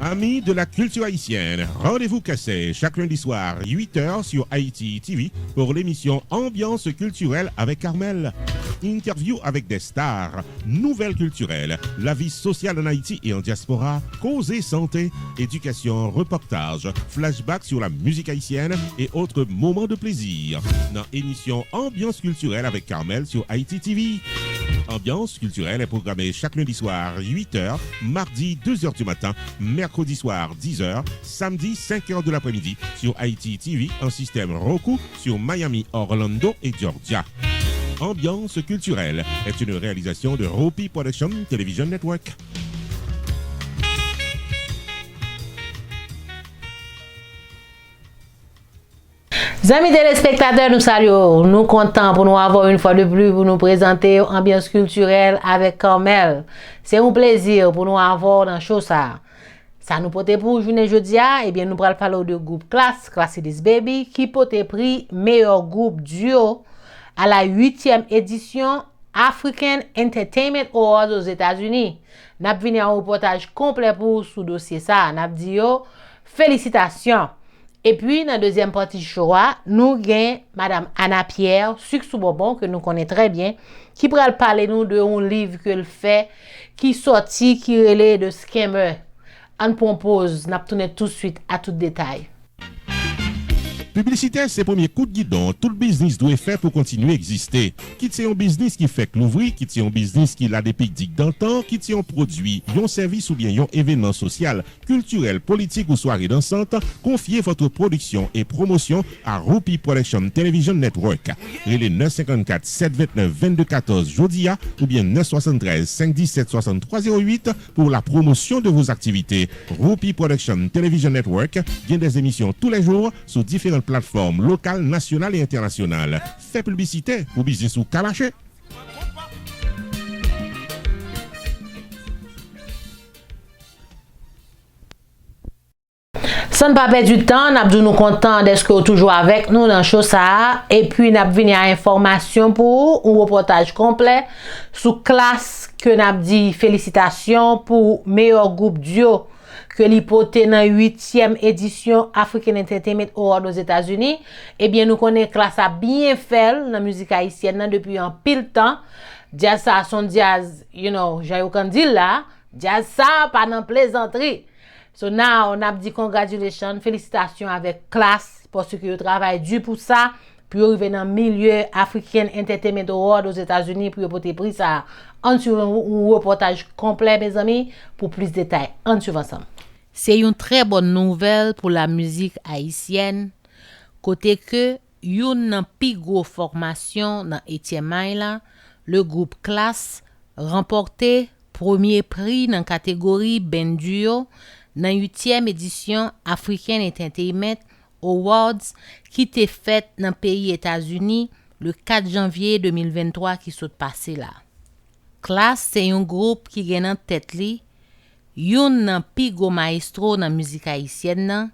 Amis de la culture haïtienne, rendez-vous cassé chaque lundi soir 8h sur Haïti TV pour l'émission Ambiance culturelle avec Carmel. Interview avec des stars, nouvelles culturelles, la vie sociale en Haïti et en diaspora, cause et santé, éducation, reportage, flashback sur la musique haïtienne et autres moments de plaisir. Dans l'émission Ambiance culturelle avec Carmel sur Haïti TV. Ambiance culturelle est programmée chaque lundi soir 8h, mardi 2h du matin, mercredi soir 10h, samedi 5h de l'après-midi sur Haïti TV en système Roku sur Miami, Orlando et Georgia. Ambiance culturelle est une réalisation de Groupe Production Television Network. Amis téléspectateurs, nous saluons. Nous comptons pour nous avoir une fois de plus pour nous présenter Ambiance culturelle avec Carmel. C'est un plaisir pour nous avoir dans show ça. Ça nous porte pour journée jeudi, et bien nous allons parler de groupe Klass, Klass Baby, qui porte prix meilleur groupe duo à la 8e édition African Entertainment Awards aux États-Unis. Nous avons venu un reportage complet pour ce dossier ça. Nous avons dit félicitations. Et puis, dans la deuxième partie du show, nous avons Madame Anna Pierre, sucre bonbon, que nous connaissons très bien, qui pourra parler nous de un livre qu'elle fait, qui sorti, qui relève de Scammer. On propose, nous tourner tout de suite à tout détail. Publicité, c'est le premier coup de guidon. Tout le business doit être fait pour continuer à exister. Quitte c'est un business qui fait que l'ouvrir, quitte c'est un business qui a des pics dans le temps, quitte c'est un produit, un service ou bien un événement social, culturel, politique ou soirée dansante, confiez votre production et promotion à Groupe Production Television Network. Relais 954 729 2214 Jodia ou bien 973 517 6308 pour la promotion de vos activités. Groupe Production Television Network vient des émissions tous les jours sur différentes plateformes locales, nationales et internationales. Fait publicité pour business ou calaché. Sans pas perdre du temps, nous content d'être toujours avec nous dans show ça et puis nous venir à information pour un reportage complet sur Klass que nous dit félicitations pour meilleur groupe duo que l'hypothèse dans 8e édition African Entertainment Award aux États-Unis. Eh bien, nous connaissons Klass a bien fait dans la musique haïtienne depuis un pile temps. Jazz ça, son jazz, j'ai aucun dire là. Jazz ça, pas dans plaisanterie. So now, on a dit congratulations, félicitations avec Klass parce que vous travaillez dur pour ça. Puis arriver dans le milieu African Entertainment Award aux États-Unis pour porter prix ça. On suit un reportage complet, mes amis, pour plus de détails. On suit ensemble. C'est une très bonne nouvelle pour la musique haïtienne. Côté que, une plus grosse formation dans Etienne là, le groupe Klass remporté premier prix dans la catégorie Ben Duo dans 8e édition African Entertainment Awards qui était faite dans le pays États-Unis le 4 janvier 2023 qui s'est passé là. Klass c'est un groupe qui gagne en tête li yon pigo maestro dans musique haïtienne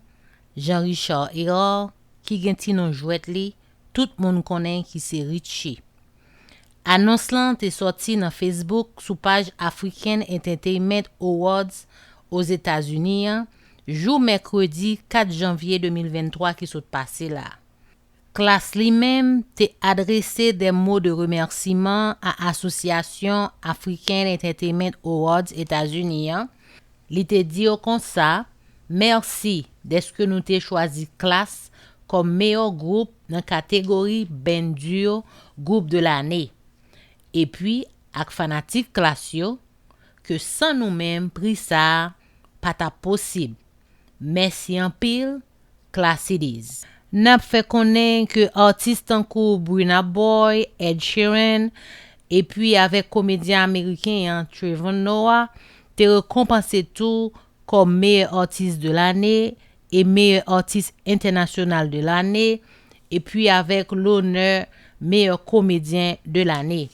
Jean-Richard Error qui gagne ti non jouet li tout monde connaît qui c'est Richie. Annonce lan te sorti dans Facebook sous page African Entertainment Awards aux États-Unis jour mercredi 4 janvier 2023 qui s'est passé là. Klass lui-même t'a adressé des mots de remerciement à Association African Entertainment Awards États-Unis. Il t'a dit comme ça, merci d'être que nous t'ai choisi Klass comme meilleur groupe dans la catégorie Ben Duo groupe de l'année. Et puis, avec fanatique Klass yo, que sans nous-mêmes prix ça, pas ta possible. Merci en pile, Klass it is. N'a fait connaître que artistes en cours Burna Boy, Ed Sheeran et puis avec comédien américain Trevor Noah, te récompensé tout comme meilleur artiste de l'année et meilleur artiste international de l'année et puis avec l'honneur meilleur comédien de l'année.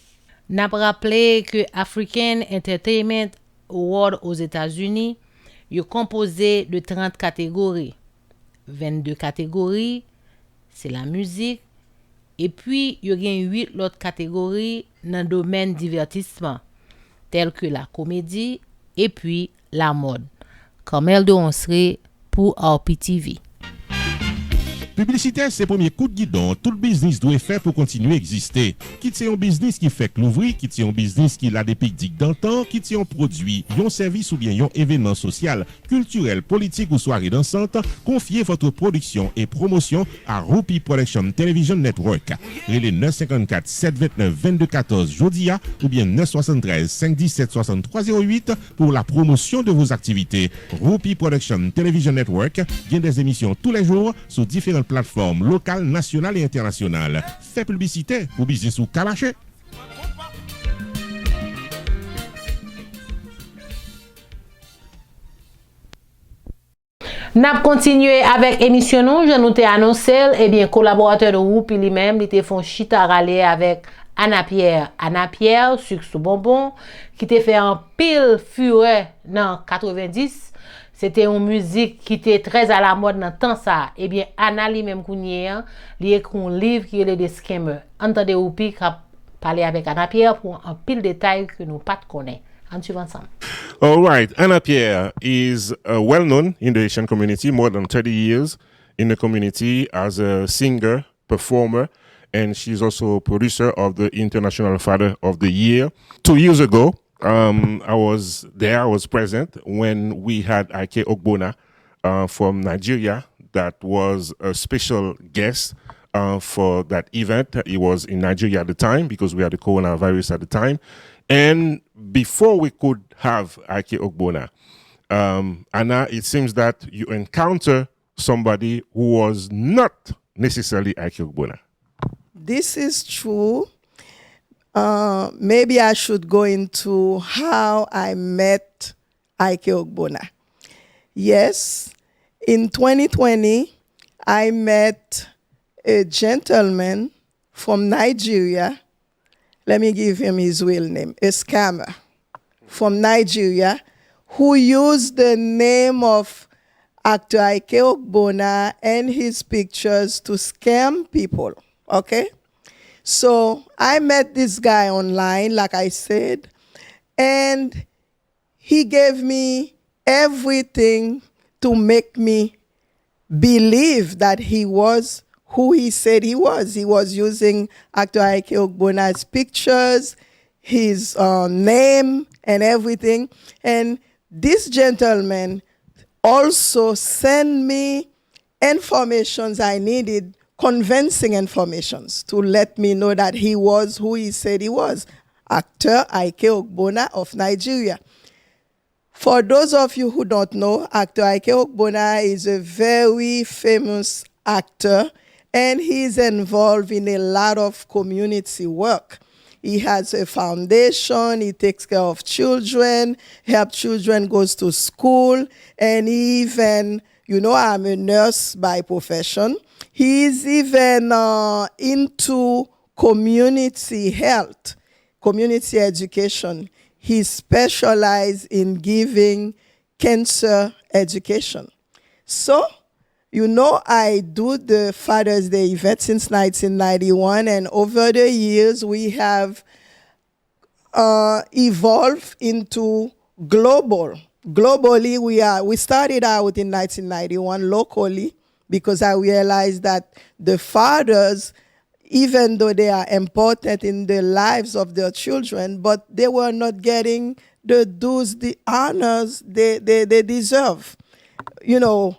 N'a rappelé que African Entertainment Award aux États-Unis est composé de 30 catégories. 22 catégories, c'est la musique. Et puis, il y a 8 autres catégories dans le domaine divertissement, telles que la comédie et puis la mode. Carmel de Onsré pour RPTV. Publicité, c'est premier coup de guidon. Tout le business doit faire pour continuer à exister. Quitte c'est un business qui fait que l'ouvrir, quitte c'est un business qui a des pics dans le temps, quitte c'est un produit, un service ou bien un événement social, culturel, politique ou soirée dansante, confiez votre production et promotion à Groupe Production Television Network. Relais 954 729 2214 Jodia ou bien 973 517 6308 pour la promotion de vos activités. Groupe Production Television Network vient des émissions tous les jours sur différentes plateformes locales, nationales et internationales. Fait publicité pour business ou calaché. N'a continué avec émission nous, je nous t'ai annoncé, et bien collaborateur de groupe lui-même, il était fait chita râler avec Anna Pierre, sucre bonbon, qui t'a fait un pile fureur dans 90. C'était une musique qui était très à la mode dans temps ça. Eh bien, Anna lui-même il écrit un livre qui est des scammers. Entendez ou qui parler avec Anna Pierre pour un pile de détails que nous pas connaissons. On suit ensemble. All right. Anna Pierre is well known in the Haitian community, more than 30 years in the community as a singer, performer, and she's also producer of the International Father of the Year. 2 years ago, I was present when we had Ike Ogbonna from Nigeria that was a special guest for that event. He was in Nigeria at the time because we had the coronavirus at the time. And before we could have Ike Ogbonna, Anna, it seems that you encounter somebody who was not necessarily Ike Ogbonna. This is true. Maybe I should go into how I met Ike Ogbonna. Yes, in 2020, I met a gentleman from Nigeria. Let me give him his real name, a scammer from Nigeria who used the name of actor Ike Ogbonna and his pictures to scam people, okay? So I met this guy online, like I said, and he gave me everything to make me believe that he was who he said he was. He was using actor Ike Ogbonna's pictures, his name, and everything. And this gentleman also sent me informations I needed, convincing informations to let me know that he was who he said he was, actor Ike Ogbonna of Nigeria. For those of you who don't know, actor Ike Ogbonna is a very famous actor, and he's involved in a lot of community work. He has a foundation, he takes care of children, helps children goes to school, and he even, I'm a nurse by profession. He's even into community health, community education. He specializes in giving cancer education. So, I do the Father's Day event since 1991, and over the years we have evolved into global. Globally, we started out in 1991 locally, because I realized that the fathers, even though they are important in the lives of their children, but they were not getting the dues, the honors they deserve.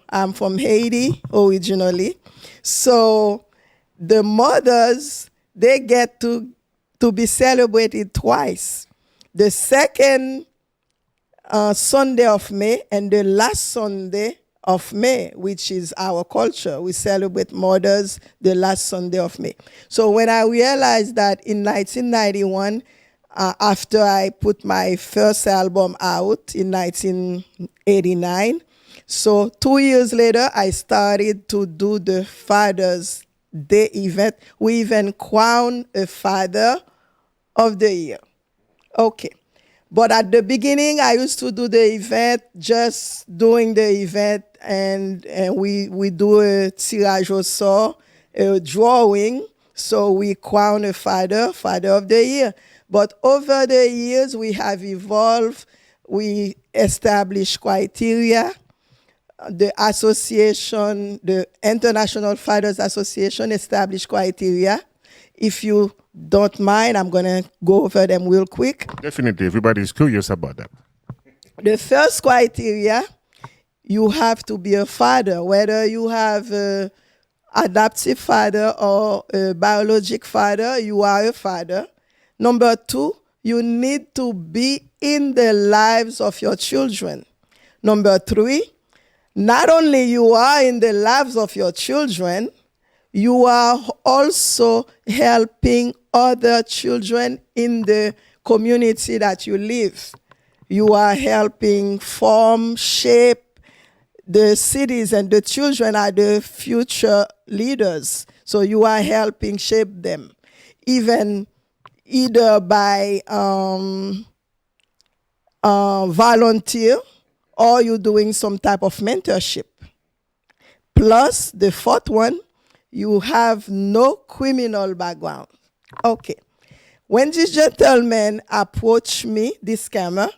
I'm from Haiti originally. So the mothers, they get to be celebrated twice. The second Sunday of May and the last Sunday of May, which is our culture. We celebrate mothers the last Sunday of May. So when I realized that in 1991, after I put my first album out in 1989, so 2 years later, I started to do the Father's Day event. We even crowned a Father of the Year. Okay. But at the beginning, I used to do the event, just doing the event, and we do a tirage au sort, a drawing, so we crown a Father of the Year. But over the years, we have evolved. We established criteria. The association, the International Fighters Association, established criteria. If you don't mind, I'm going to go over them real quick. Definitely, everybody's curious about that. The first criteria, you have to be a father, whether you have an adoptive father or a biologic father, you are a father. Number 2, you need to be in the lives of your children. Number 3, not only you are in the lives of your children, you are also helping other children in the community that you live. You are helping form, shape the cities, and the children are the future leaders. So you are helping shape them, even either by volunteer or you're doing some type of mentorship. Plus, the 4th one, you have no criminal background. Okay. When this gentleman approached me, this scammer,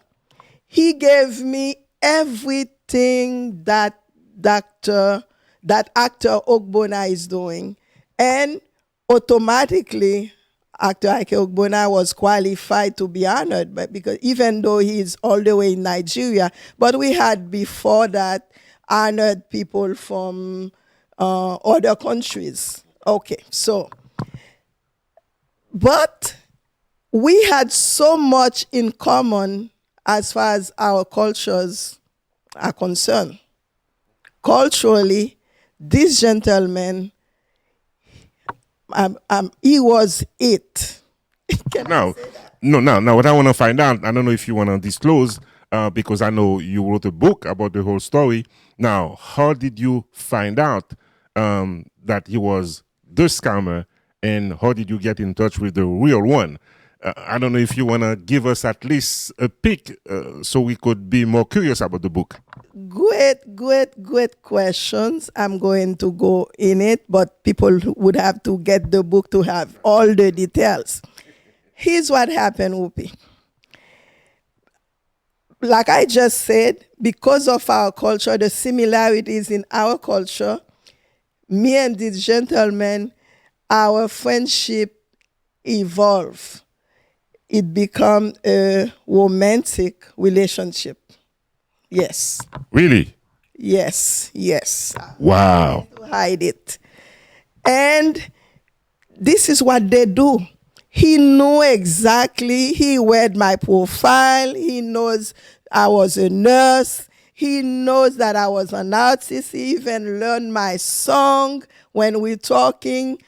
he gave me everything that actor Ogbonna is doing. And automatically, actor Ike Ogbonna was qualified to be honored, but because even though he's all the way in Nigeria, but we had before that honored people from other countries. Okay, so, but we had so much in common as far as our cultures are concerned. Culturally, this gentleman, he was it. Now, what I want to find out, I don't know if you want to disclose, because I know you wrote a book about the whole story. Now, how did you find out that he was the scammer, and how did you get in touch with the real one? I don't know if you want to give us at least a peek so we could be more curious about the book. Great questions. I'm going to go in it, but people would have to get the book to have all the details. Here's what happened, Whoopi. Like I just said, because of our culture, the similarities in our culture, me and this gentleman, our friendship evolved. It became a romantic relationship. Yes. Really? Yes. Wow. I to hide it. And this is what they do. He knew exactly, he read my profile, he knows I was a nurse, he knows that I was an artist, he even learned my song. When we're talking,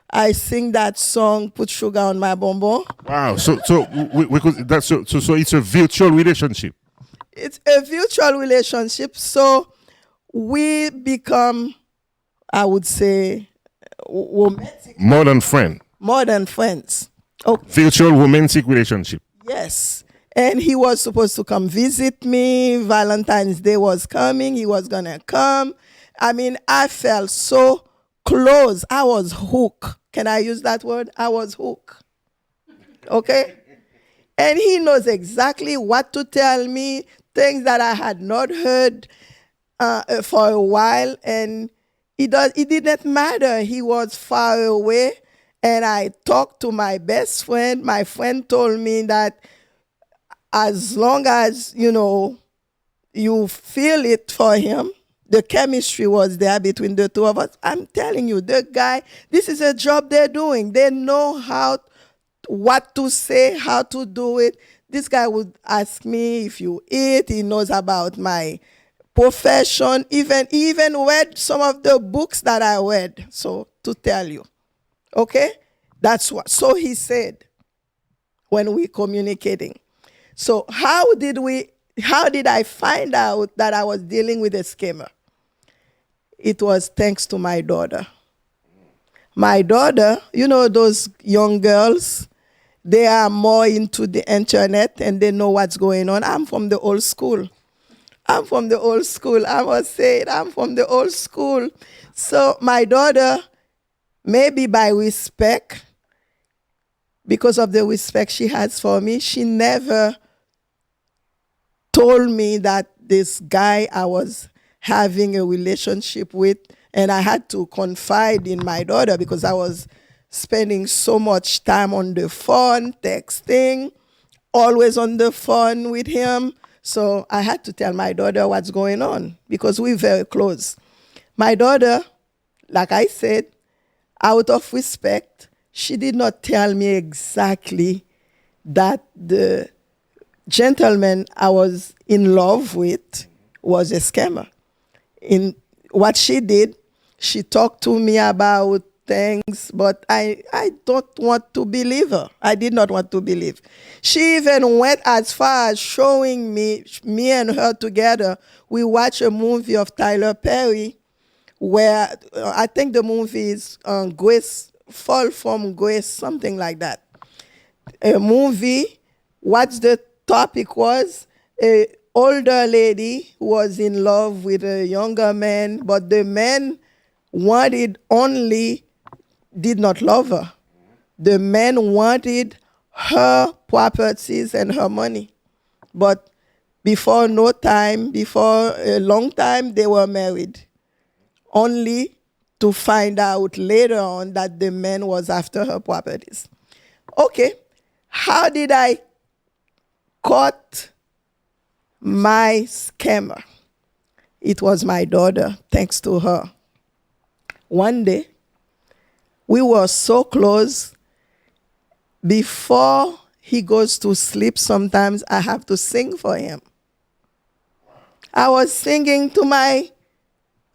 I sing that song, Put Sugar on My Bonbon. Wow. So it's a virtual relationship. It's a virtual relationship. So we become, I would say, romantic. More than friend. More than friends. Okay. Virtual romantic relationship. Yes. And he was supposed to come visit me. Valentine's Day was coming. He was going to come. I mean, I felt so close. I was hooked. Can I use that word? I was hooked. Okay? And he knows exactly what to tell me, things that I had not heard for a while. And it didn't matter. He was far away. And I talked to my best friend. My friend told me that as long as, you feel it for him, the chemistry was there between the two of us. I'm telling you, the guy, this is a job they're doing. They know what to say, how to do it. This guy would ask me if you eat. He knows about my profession. Even read some of the books that I read. So to tell you, okay, that's what. So he said when we communicating. So how did I find out that I was dealing with a scammer? It was thanks to my daughter. My daughter, those young girls, they are more into the internet and they know what's going on. I'm from the old school. I must say it. I'm from the old school. So my daughter, maybe by respect, because of the respect she has for me, she never told me that this guy I was having a relationship with, and I had to confide in my daughter because I was spending so much time on the phone, texting, always on the phone with him. So I had to tell my daughter what's going on because we're very close. My daughter, like I said, out of respect, she did not tell me exactly that the gentleman I was in love with was a scammer. In what she did, she talked to me about things, but I don't want to believe her. I did not want to believe. She even went as far as showing me and her together. We watched a movie of Tyler Perry where I think the movie is Grace, Fall from Grace, something like that. A movie, what the topic was, an older lady was in love with a younger man, but the man did not love her. The man wanted her properties and her money. But before a long time, they were married. Only to find out later on that the man was after her properties. Okay, how did I caught my scammer? It was my daughter, thanks to her. One day, we were so close. Before he goes to sleep, sometimes I have to sing for him. I was singing to my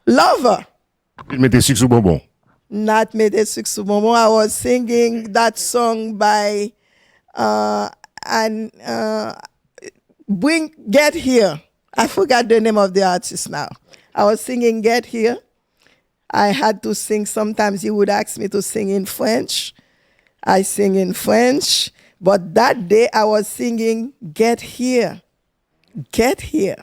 lover. Mettez sucre sous bonbon. Not Mettez sucre sous bonbon. I was singing that song by Get Here. I forgot the name of the artist now. I was singing Get Here. I had to sing. Sometimes he would ask me to sing in French. I sing in French. But that day I was singing Get Here. Get Here.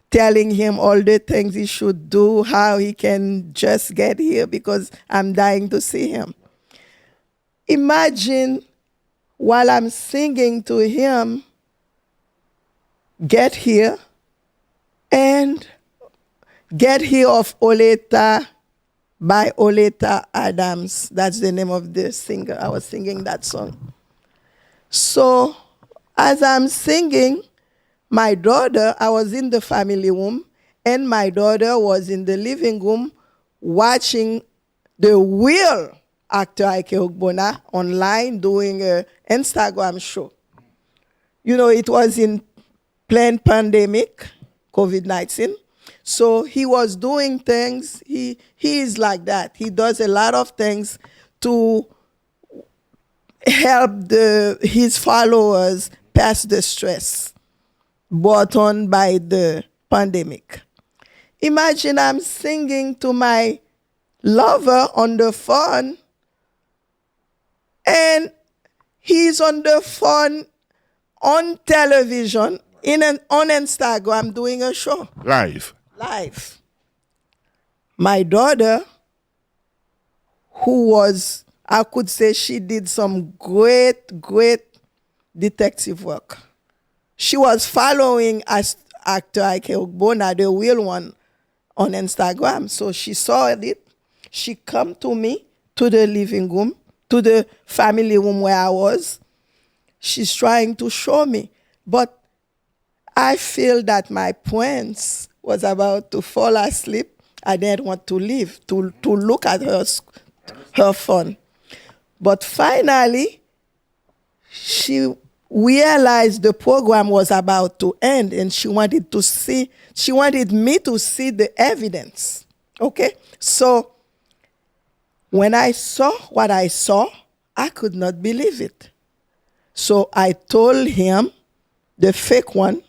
Telling him all the things he should do, how he can just get here because I'm dying to see him. Imagine while I'm singing to him, Get Here, and Get Here of Oleta by Oleta Adams. That's the name of the singer. I was singing that song. So as I'm singing, my daughter, I was in the family room, and my daughter was in the living room watching the real actor Ike Ogbonna online doing an Instagram show. You know, it was in planned pandemic, COVID-19. So he was doing things. He is like that. He does a lot of things to help his followers pass the stress brought on by the pandemic. Imagine I'm singing to my lover on the phone, and he's on the phone on television on Instagram doing a show. Live. My daughter, who was, I could say she did some great detective work. She was following actor Ike Ogbonna, the real one, on Instagram. So she saw it. She come to me, to the living room, to the family room where I was. She's trying to show me. But I feel that my prince was about to fall asleep. I didn't want to leave, to look at her phone. But finally, she realized the program was about to end, and she wanted me to see the evidence. Okay? So when I saw what I saw, I could not believe it. So I told him, the fake one,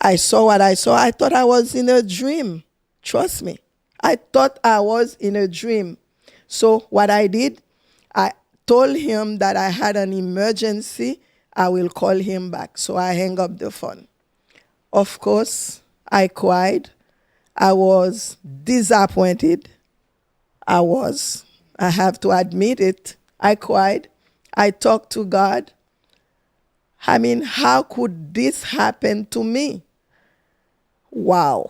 I saw what I saw. I thought I was in a dream. Trust me. I thought I was in a dream. So what I did, I told him that I had an emergency. I will call him back. So I hung up the phone. Of course, I cried. I was disappointed. I have to admit it. I cried. I talked to God. I mean, how could this happen to me? Wow.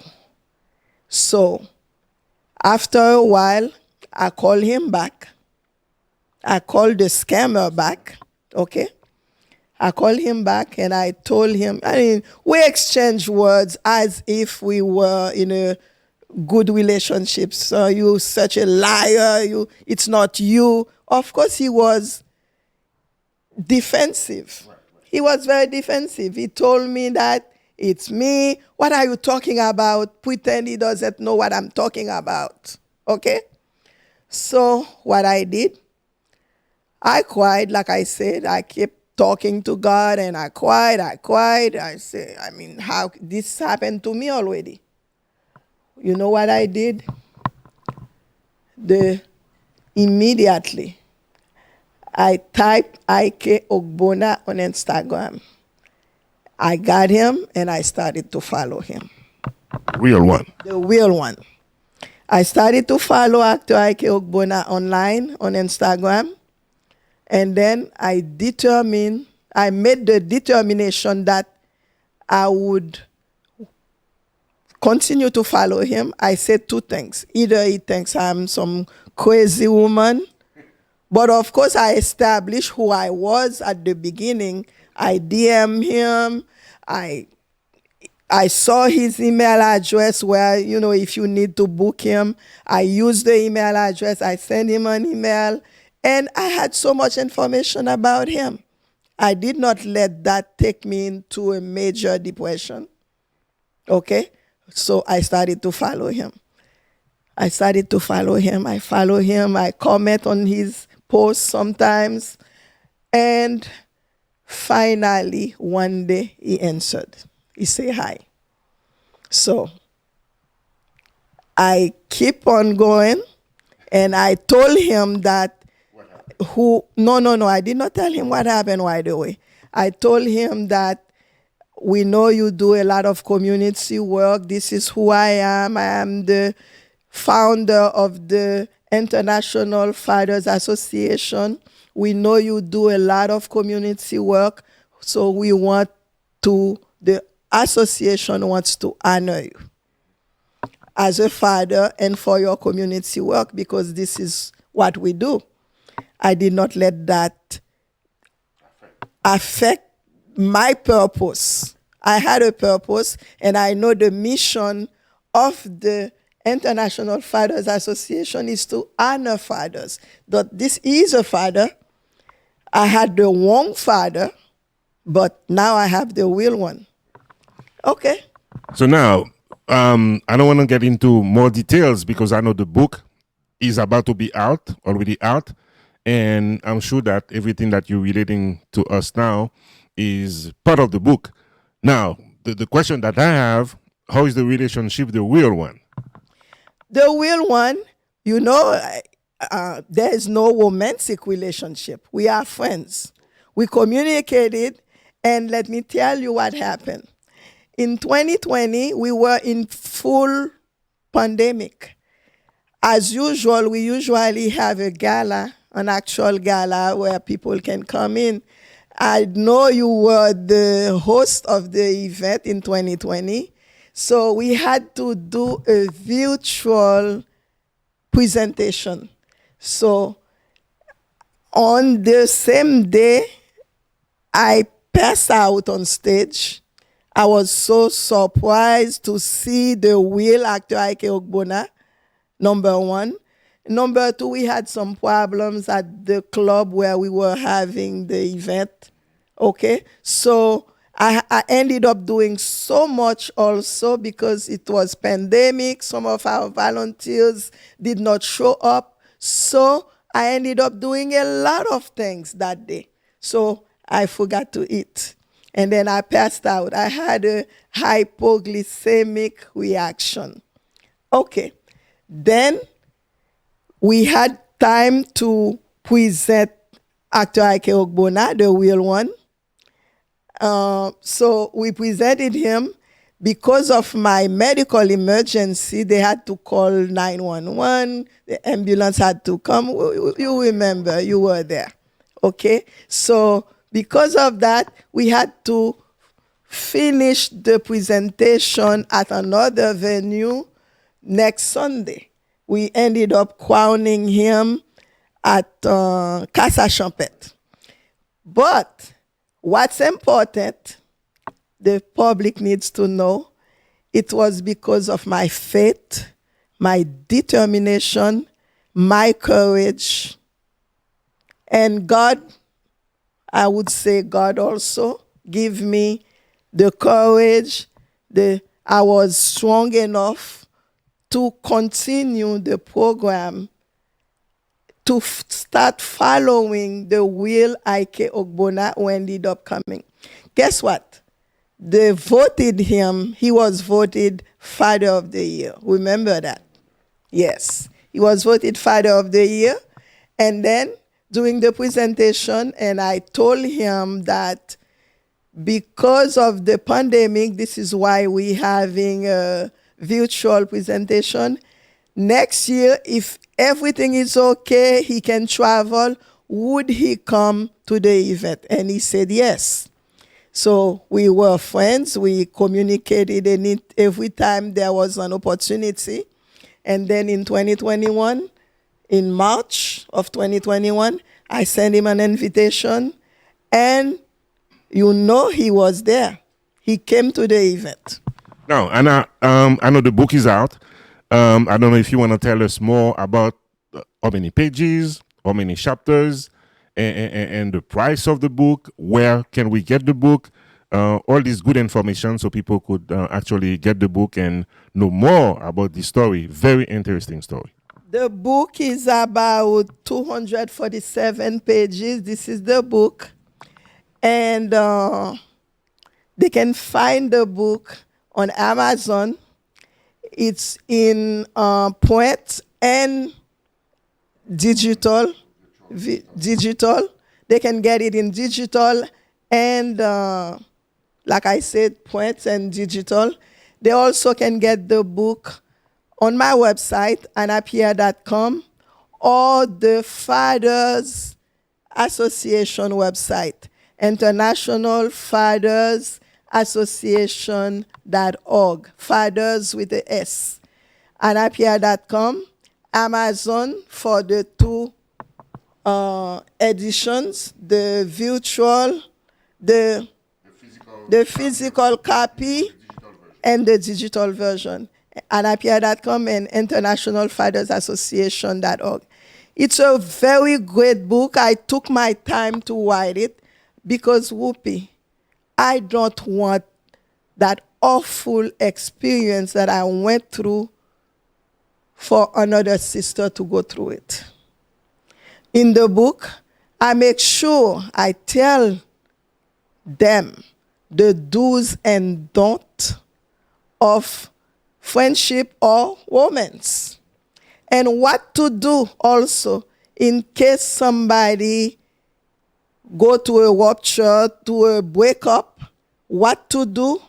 So after a while, I called him back. I called the scammer back, okay? I called him back and I told him, I mean, we exchanged words as if we were in a good relationship. So you're such a liar, it's not you. Of course, he was defensive. He was very defensive. He told me that it's me. What are you talking about? Pretend he doesn't know what I'm talking about, okay? So what I did, I cried, like I said. I kept talking to God and I cried. I said, I mean, how this happened to me already? You know what I did? Immediately, I typed Ike Ogbona on Instagram. I got him and I started to follow him. Real one. The real one. I started to follow actor Ike Ogbona online on Instagram. And then I made the determination that I would continue to follow him. I said two things. Either he thinks I'm some crazy woman, but of course I established who I was at the beginning. I DM him. I saw his email address where, you know, if you need to book him, I use the email address. I send him an email. And I had so much information about him. I did not let that take me into a major depression. Okay? So I started to follow him. I follow him. I comment on his posts sometimes. And finally, one day, he answered. He said hi. So I keep on going. And I told him that No, I did not tell him what happened right away. I told him that we know you do a lot of community work. This is who I am. I am the founder of the International Fathers Association. We know you do a lot of community work, so the association wants to honor you as a father and for your community work because this is what we do. I did not let that affect my purpose. I had a purpose, and I know the mission of the International Fathers Association is to honor fathers. That this is a father. I had the wrong father, but now I have the real one. Okay. So now, I don't want to get into more details because I know the book is about to be already out. And I'm sure that everything that you're relating to us now is part of the book. Now, the question that I have, how is the relationship the real one? The real one, you know, there is no romantic relationship. We are friends. We communicated, and let me tell you what happened. In 2020, we were in full pandemic. As usual, we usually have a gala, an actual gala where people can come in. I know you were the host of the event in 2020, so we had to do a virtual presentation. So on the same day, I passed out on stage. I was so surprised to see the real actor Ike Ogbona, number one. Number two, we had some problems at the club where we were having the event, okay? So I ended up doing so much also because it was pandemic. Some of our volunteers did not show up. So I ended up doing a lot of things that day. So I forgot to eat. And then I passed out. I had a hypoglycemic reaction. Okay. Then we had time to present actor Ike Ogbona, the real one. So we presented him. Because of my medical emergency, they had to call 911. The ambulance had to come. You remember, you were there. Okay? So Because of that, we had to finish the presentation at another venue next Sunday. We ended up crowning him at Casa Champette. But what's important, the public needs to know, it was because of my faith, my determination, my courage, and God, I would say God also give me the courage, I was strong enough to continue the program, to start following the will Ike Ogbonna who ended up coming. Guess what? They voted him, he was voted Father of the Year. Remember that? Yes, he was voted Father of the Year. And then during the presentation, and I told him that because of the pandemic, this is why we're having a virtual presentation. Next year, if everything is okay, he can travel, would he come to the event? And he said yes. So we were friends, we communicated in it every time there was an opportunity. And then in 2021, in March of 2021, I sent him an invitation, and you know he was there. He came to the event. Now, Anna, I know the book is out. I don't know if you want to tell us more about how many pages, how many chapters, and the price of the book. Where can we get the book? All this good information so people could actually get the book and know more about the story. Very interesting story. The book is about 247 pages. This is the book. And they can find the book on Amazon. It's in print and digital. They can get it in digital and, like I said, print and digital. They also can get the book on my website, anapierre.com, or the Fathers Association website, International Fathers Association.org, Fathers with the S, anapierre.com, Amazon for the two editions, the virtual, the physical copy, and the digital version, anapierre.com and International Fathers Association.org. It's a very great book. I took my time to write it because, Whoopi, I don't want that awful experience that I went through for another sister to go through it. In the book, I make sure I tell them the do's and don'ts of friendship or romance, and what to do also in case somebody go to a rupture, to a breakup, what to do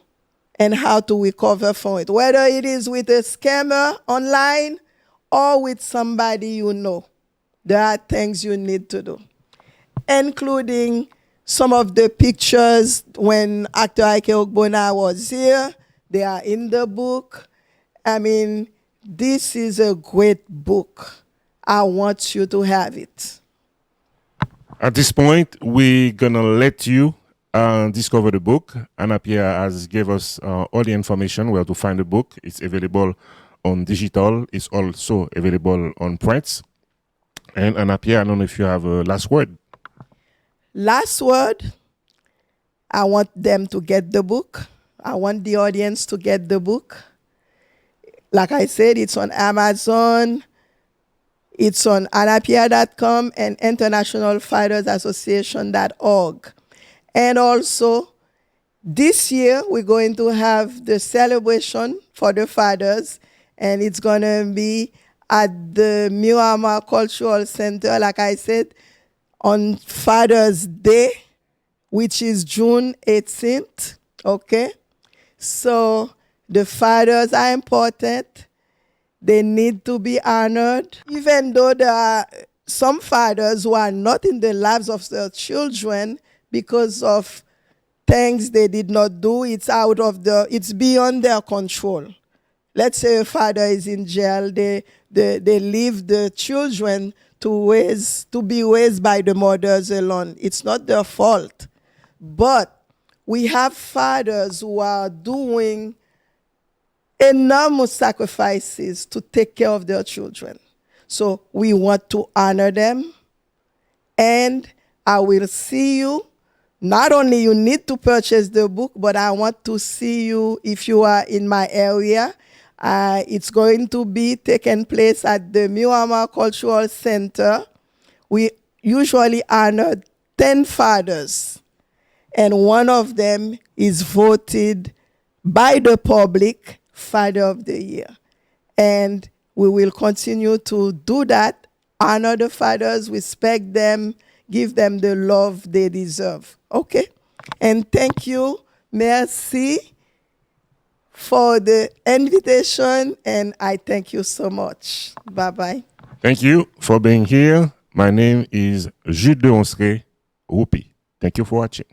and how to recover from it, whether it is with a scammer online or with somebody you know. There are things you need to do, including some of the pictures when actor Ike Ogbonna was here. They are in the book. I mean, this is a great book. I want you to have it. At this point, we're going to let you discover the book. Anna Pierre has gave us all the information where to find the book. It's available on digital. It's also available on print. And Anna Pierre, I don't know if you have a last word. Last word, I want them to get the book. I want the audience to get the book. Like I said, it's on Amazon. It's on anapierre.com and internationalfightersassociation.org. And also, this year, we're going to have the celebration for the fathers, and it's going to be at the Miramar Cultural Center, like I said, on Father's Day, which is June 18th, okay? So the fathers are important. They need to be honored. Even though there are some fathers who are not in the lives of their children, because of things they did not do. It's beyond their control. Let's say a father is in jail, they leave the children to be raised by the mothers alone. It's not their fault. But we have fathers who are doing enormous sacrifices to take care of their children. So we want to honor them. And I will see you. Not only you need to purchase the book, but I want to see you if you are in my area. It's going to be taking place at the Miramar Cultural Center. We usually honor 10 fathers, and one of them is voted by the public Father of the Year. And we will continue to do that, honor the fathers, respect them, give them the love they deserve. Okay? And thank you, merci, for the invitation, and I thank you so much. Bye-bye. Thank you for being here. My name is Jude de Onsre, Groupe. Thank you for watching.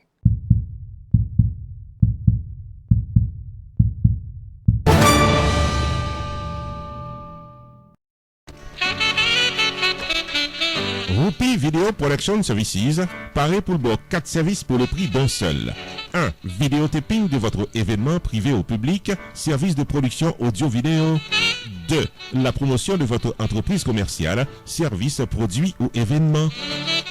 Groupe Video Production Services paraît pour le bloc 4 services pour le prix d'un seul. 1. Vidéotaping de votre événement privé au public, service de production audio-vidéo. 2. La promotion de votre entreprise commerciale, service, produit ou événement.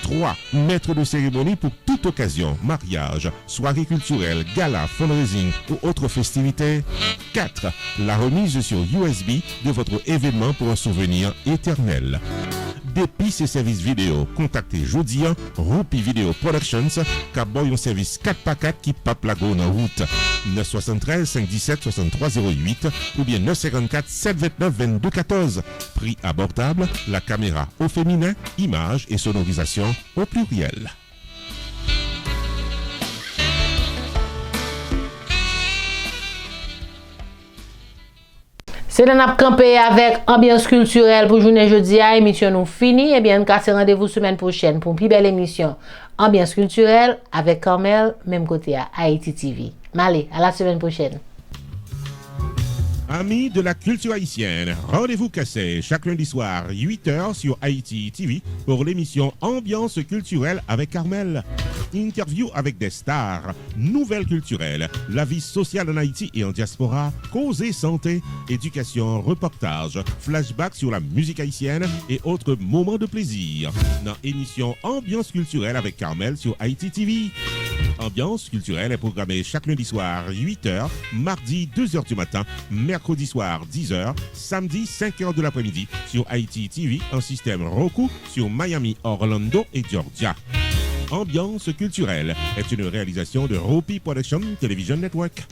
3. Maître de cérémonie pour toute occasion, mariage, soirée culturelle, gala, fundraising ou autre festivité. 4. La remise sur USB de votre événement pour un souvenir éternel. Depuis ces services vidéo, contactez Jodian, Groupe Video Productions, car boy un service 4x4 qui pape la go en route. 973 517 6308 ou bien 954 729 2214. Prix abordable, la caméra au féminin, images et sonorisation au pluriel. C'est dans notre campé avec ambiance culturelle pour journée jeudi à émission nous fini. Et bien, nous cassons rendez-vous semaine prochaine pour une plus belle émission ambiance culturelle avec Carmel, même côté à Haïti TV. Allez, à la semaine prochaine. Amis de la culture haïtienne, rendez-vous cassé chaque lundi soir 8h sur Haïti TV pour l'émission Ambiance culturelle avec Carmel. Interview avec des stars, nouvelles culturelles, la vie sociale en Haïti et en diaspora, cause et santé, éducation, reportage, flashback sur la musique haïtienne et autres moments de plaisir. Dans l'émission Ambiance culturelle avec Carmel sur Haïti TV. Ambiance culturelle est programmée chaque lundi soir 8h, mardi 2h du matin, mercredi soir 10h, samedi 5h de l'après-midi sur Haïti TV en système Roku sur Miami, Orlando et Georgia. Ambiance culturelle est une réalisation de Groupe Production Television Network.